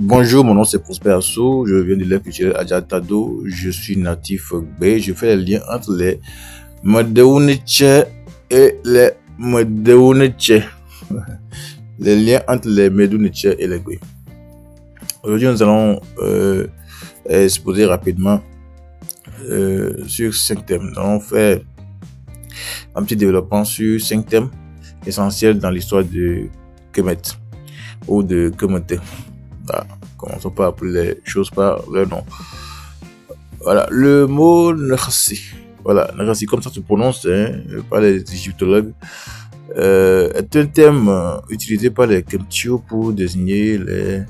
Bonjour, mon nom c'est Prosper Assou, je viens de l'aire culturelle Adjatado, je suis natif B, je fais les liens entre les Medeouniche et les Medeouniche. Les liens entre les Medeouniche et les Gwe. Aujourd'hui, nous allons exposer rapidement sur 5 thèmes. Nous allons faire un petit développement sur 5 thèmes essentiels dans l'histoire de Kemet ou de Kemeté. Voilà. Commençons par appeler les choses par leur nom. Voilà, le mot Nkhasi, voilà, Nkhasi comme ça se prononce par les égyptologues, est un terme utilisé par les Kemtiou pour désigner les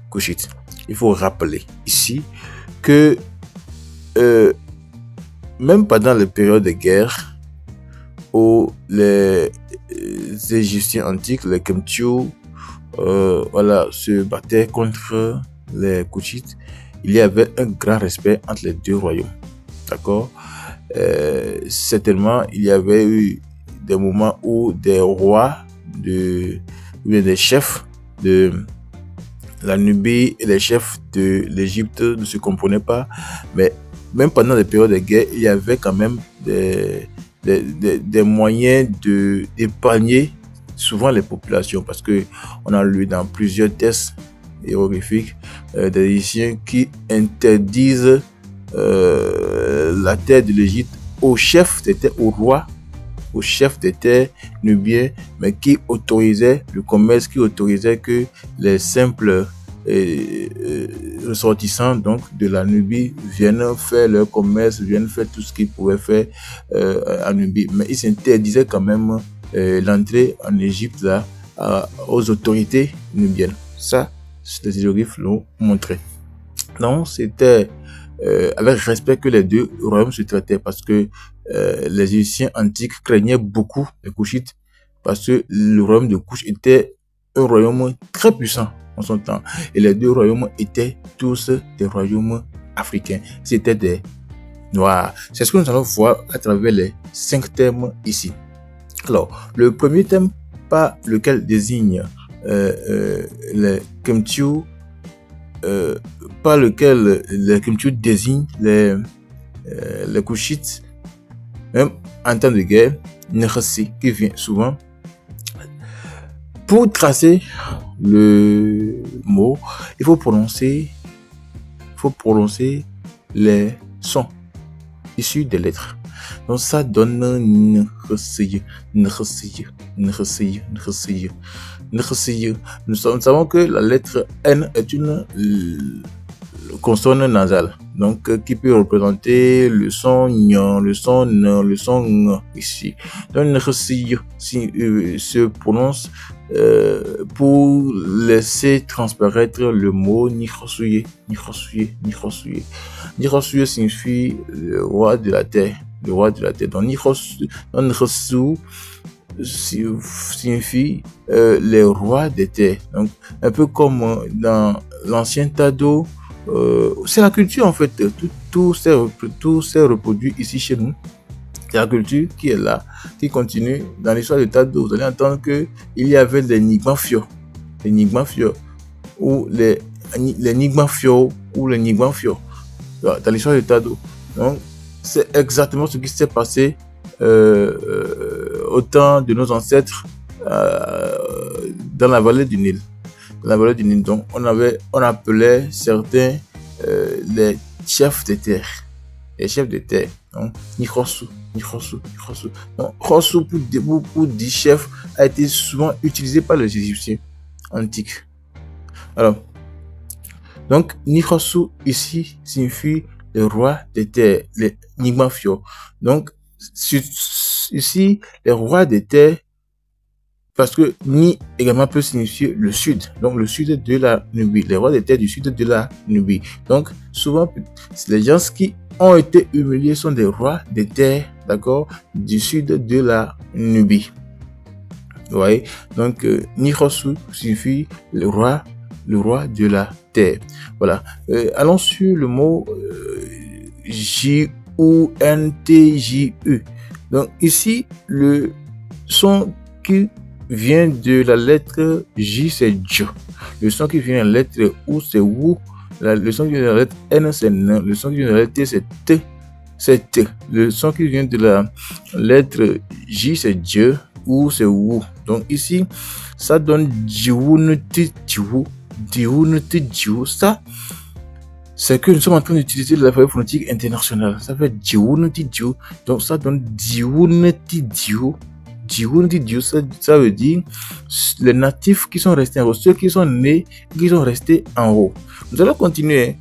Couchites. Il faut rappeler ici que même pendant les périodes de guerre où les Égyptiens antiques, les Kemtiou, voilà, se battaient contre les Couchites, il y avait un grand respect entre les deux royaumes. D'accord? Certainement, il y avait eu des moments où des rois, ou bien des chefs de la Nubie et les chefs de l'Égypte ne se comprenaient pas. Mais même pendant les périodes de guerre, il y avait quand même des moyens d'épargner souvent les populations, parce que on a lu dans plusieurs textes hiéroglyphiques des Égyptiens qui interdisent la terre de l'Égypte aux chefs des terres, aux rois, aux chefs des terres nubiens, mais qui autorisaient le commerce, qui autorisaient que les simples ressortissants donc de la Nubie viennent faire leur commerce, viennent faire tout ce qu'ils pouvaient faire en Nubie, mais ils s'interdisaient quand même l'entrée en Égypte là aux autorités nubiennes. Ça, les hiéroglyphes l'ont montré. Donc, c'était avec respect que les deux royaumes se traitaient, parce que les Égyptiens antiques craignaient beaucoup les Couchites, parce que le royaume de Couch était un royaume très puissant en son temps, et les deux royaumes étaient tous des royaumes africains. C'était des Noirs. C'est ce que nous allons voir à travers les 5 thèmes ici. Alors, le premier thème par lequel désigne les Kemtiou, par lequel les Kemtiou désignent les Couchites, même en temps de guerre, Nkhasi, qui vient souvent. Pour tracer le mot, il faut prononcer les sons issus des lettres. Donc ça donne Nkhasi, Nkhasi, Nkhasi, Nkhasi, Nkhasi. Nous savons que la lettre N est une consonne nasale, donc qui peut représenter le son N, le son N, le son Ng ici. Donc Nkhasi se prononce pour laisser transparaître le mot Nikhasuye, Nikhasuye, Nikhasuye. Nikhasuye signifie le roi de la terre, le roi de la terre. Donc Nikhasu signifie les rois des terres. Donc un peu comme dans l'ancien Tado, c'est la culture en fait. Tout s'est reproduit ici chez nous. C'est la culture qui est là, qui continue. Dans l'histoire de Tado, vous allez entendre que il y avait des Nigbanfio, ou les Nigbanfio, ou les Nigbanfio dans l'histoire de Tado. Donc c'est exactement ce qui s'est passé au temps de nos ancêtres dans la vallée du Nil. Dans la vallée du Nil, donc on appelait certains les chefs de terre. Les chefs de terre. Donc Nikhosu. Donc Khosu pour dire chef a été souvent utilisé par les Égyptiens antiques. Alors, donc Nikhosu ici signifie le roi des terres, les Nigbanfio. Donc ici les rois des terres, parce que Ni également peut signifier le sud, donc le sud de la Nubie, les rois des terres du sud de la Nubie. Donc souvent les gens qui ont été humiliés sont des rois des terres, d'accord, du sud de la Nubie. Vous voyez, donc Nikhosu signifie le roi de la terre. Voilà. Allons sur le mot J-O-N-T-J-U. Donc ici le son qui vient de la lettre J, c'est J. Le son qui vient de la lettre U, c'est WU. Le son qui vient de la lettre N, c'est N. Le son qui vient de la lettre T, c'est T. C'est T. Le son qui vient de la lettre J, c'est J. U, c'est WU. Donc ici, ça donne Jiwunti Jiwu. Jiwunti Jiwu. Ça, c'est que nous sommes en train d'utiliser l'alphabet phonétique international. Ça fait Jiwunti Jiwu. Donc ça donne Jiwunti Jiwu. Jiwunti Jiwu, ça veut dire les natifs qui sont restés en haut, ceux qui sont nés, qui sont restés en haut. Nous allons continuer.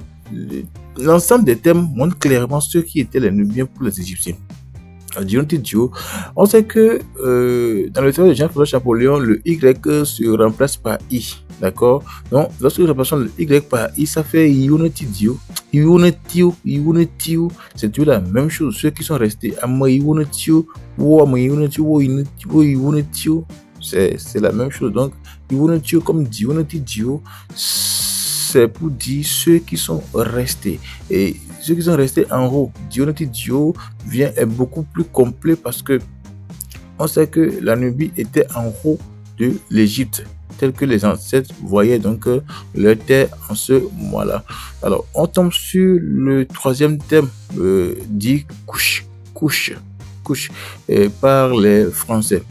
L'ensemble des thèmes montre clairement ceux qui étaient les Nubiens pour les Égyptiens. On sait que dans le travail de Jean-François Champollion, le Y se remplace par I. D'accord? Donc, lorsque nous remplaçons le Y par I, ça fait Iunetidio. C'est toujours la même chose. Ceux qui sont restés à c'est la même chose. Donc, Iunetio comme Dionetidio, c'est pour dire ceux qui sont restés. Et ceux qui sont restés en haut, Dionetidio est beaucoup plus complet parce que on sait que la Nubie était en haut de l'Égypte, tel que les ancêtres voyaient donc leur terre en ce mois-là. Alors, on tombe sur le troisième thème dit couche, par les Français.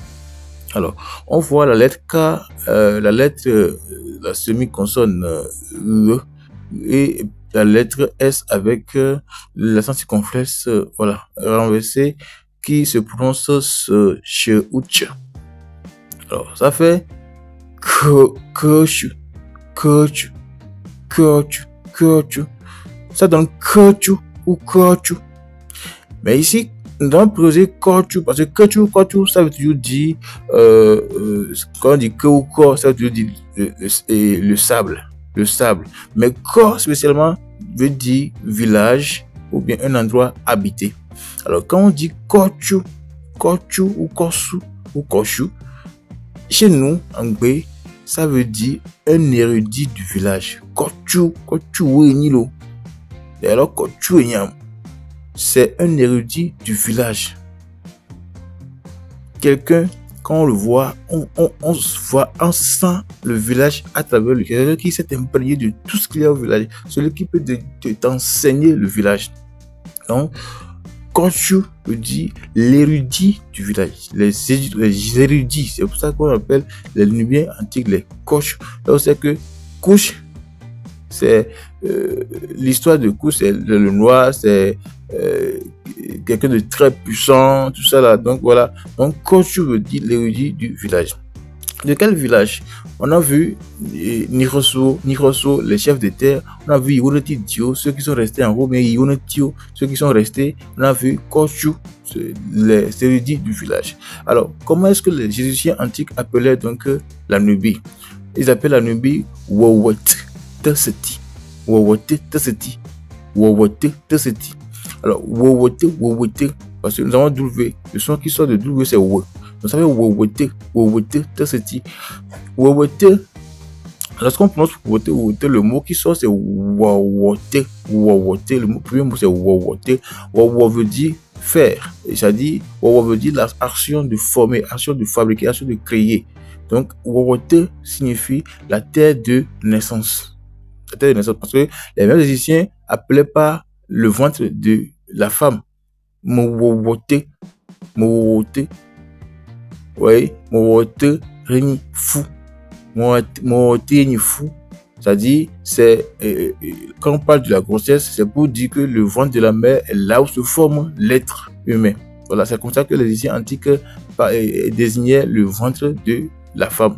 Alors, on voit la lettre K, la semi-consonne E et la lettre S avec l'accent circonflexe, renversé, qui se prononce Cheuch. Alors, ça fait Kochu. Ça donne Kochu ou Kochu. Mais ici, nous allons poser Kochu parce que Kochu, ça veut toujours dire, quand on dit que ou ko, ça veut toujours dire le sable. Mais ko, spécialement, veut dire village ou bien un endroit habité. Alors, quand on dit Kochu ou Kosu ou Koshu, chez nous, en Gbé, ça veut dire un érudit du village. Kochu Wenilo. Et alors, Kochu Enyam, c'est un érudit du village. Quelqu'un, quand on le voit, on sent le village à travers lui. Quelqu'un qui s'est imprégné de tout ce qu'il y a au village. Celui qui peut t'enseigner le village. Donc, Kochu veut dire l'érudit du village. Les érudits, c'est pour ça qu'on appelle les Nubiens antiques les Kochu. Là, on sait que Couche, c'est l'histoire de Couche, c'est le noir, c'est quelqu'un de très puissant, tout ça là. Donc voilà. Donc Kochu veut dire l'érudit du village. De quel village? On a vu Niroso, les chefs de terre. On a vu Iwonetidio, ceux qui sont restés en haut, mais Iwonetio, ceux qui sont restés. On a vu Kochu, les érudits du village. Alors, comment est-ce que les Égyptiens antiques appelaient donc la Nubie? Ils appellent la Nubie Wowot Teseti. Alors, Wowote, parce que nous avons W. Le son qui sort de W, c'est W. Vous savez, Wowote, Teseti. Wowote, lorsqu'on prononce Wowote, le mot qui sort, c'est Wowote. Le premier mot, c'est Wowote. Wowo veut dire faire. Et ça dit, Wowo veut dire l'action de former, action de fabriquer, action de créer. Donc, Wowote signifie la terre de naissance. La terre de naissance, parce que les mêmes Égyptiens appelaient pas le ventre de la femme Mowote. Oui, Mowote Reni Fou. Mowote Reni Fou. C'est-à-dire, quand on parle de la grossesse, c'est pour dire que le ventre de la mère est là où se forme l'être humain. Voilà, c'est comme ça que les Égyptiens antiques désignaient le ventre de la femme,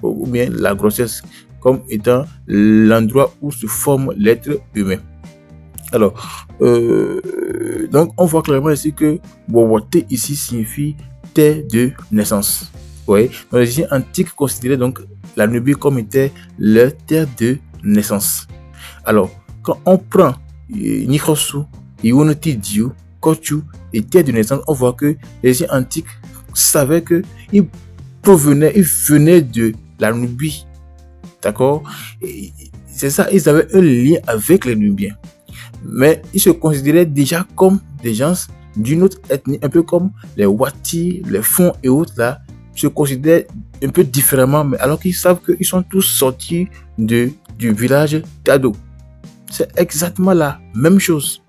ou bien la grossesse, comme étant l'endroit où se forme l'être humain. Alors, donc on voit clairement ici que Wowote ici signifie terre de naissance. Oui, donc les Égyptiens antiques considéraient donc la Nubie comme était leur terre de naissance. Alors, quand on prend Nirosu, Iwonetidio, Kochu et terre de naissance, on voit que les Égyptiens antiques savaient que ils venaient de la Nubie. D'accord? C'est ça, ils avaient un lien avec les Nubiens. Mais ils se considéraient déjà comme des gens d'une autre ethnie, un peu comme les Wati, les Fon et autres là, se considèrent un peu différemment, mais alors qu'ils savent qu'ils sont tous sortis du village Tado. C'est exactement la même chose.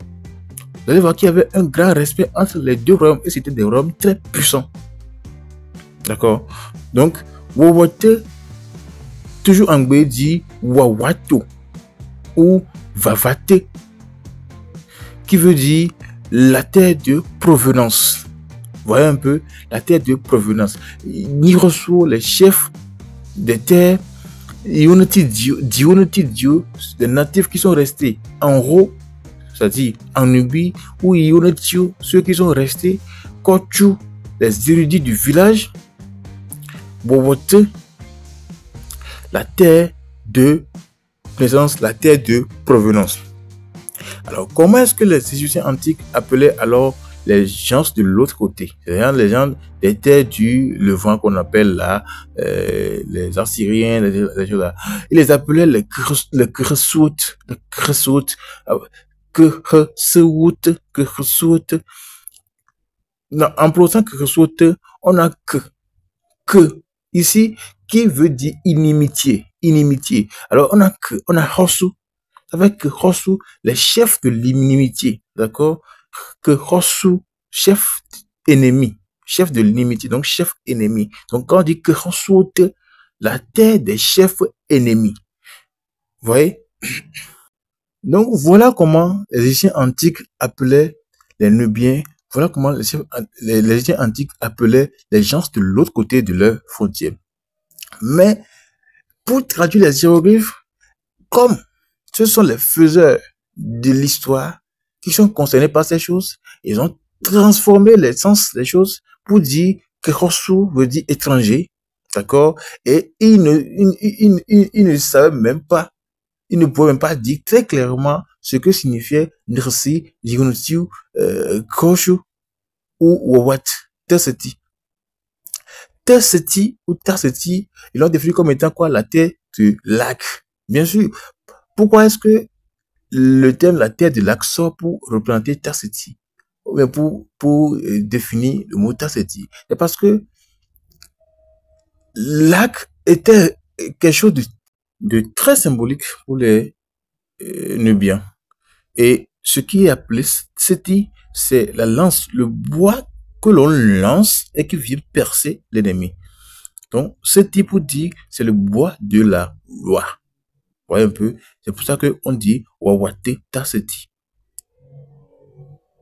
Vous allez voir qu'il y avait un grand respect entre les deux royaumes et c'était des royaumes très puissants. D'accord? Donc, Wawote, toujours anglais dit Wawato ou Vavate, qui veut dire la terre de provenance. Vous voyez un peu la terre de provenance. Niroso, les chefs des terres, Unity Dio, des natifs qui sont restés en haut, c'est-à-dire en Nubie, ou Unity, ceux qui sont restés, Kochu, les érudits du village, Bowote, la terre de présence, la terre de provenance. Alors, comment est-ce que les Égyptiens antiques appelaient alors les gens de l'autre côté? Les gens des terres du Levant qu'on appelle là, les Assyriens, les gens là. Ils les appelaient les Kresout, en prononçant Kresout, on a que ici qui veut dire inimitié. Alors on a Hosu, avec Hosu, les chefs de l'inimitié, d'accord? Que Hosu, chef ennemi, chef de l'inimitié, donc chef ennemi. Donc quand on dit que Hosu, la terre des chefs ennemis. Vous voyez? Donc voilà comment les Égyptiens antiques appelaient les Nubiens. Voilà comment les Égyptiens antiques appelaient les gens de l'autre côté de leur frontière. Mais pour traduire les hiéroglyphes, comme ce sont les faiseurs de l'histoire qui sont concernés par ces choses, ils ont transformé les sens des choses pour dire que Hosu veut dire étranger, d'accord? Et ils ne savaient même pas, ils ne pouvaient même pas dire très clairement ce que signifiait Nirsi, Ligunutiu, Koshu ou Wawat, Terseti. Terseti ou Terseti, ils l'ont défini comme étant quoi? La terre du lac. Bien sûr. Pourquoi est-ce que le terme la terre du lac sort pour représenter Terseti? Ou bien pour définir le mot Terseti? C'est parce que lac était quelque chose de très symbolique pour les Nubiens. Et ce qui est appelé Seti, c'est la lance, le bois que l'on lance et qui vient percer l'ennemi. Donc, Seti pour dire, c'est le bois de la loi. Vous voyez un peu? C'est pour ça qu'on dit Wawate Taseti.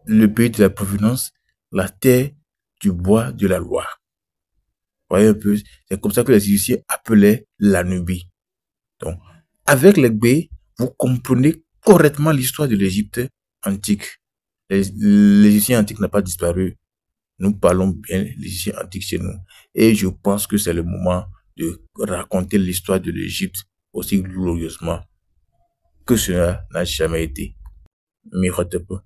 Le pays de la provenance, la terre du bois de la loi. Vous voyez un peu? C'est comme ça que les Égyptiens appelaient la Nubie. Donc, avec les B, vous comprenez correctement l'histoire de l'Égypte antique. L'Égyptien antique n'a pas disparu. Nous parlons bien l'Égyptien antique chez nous. Et je pense que c'est le moment de raconter l'histoire de l'Égypte aussi glorieusement que cela n'a jamais été. Mirote peu.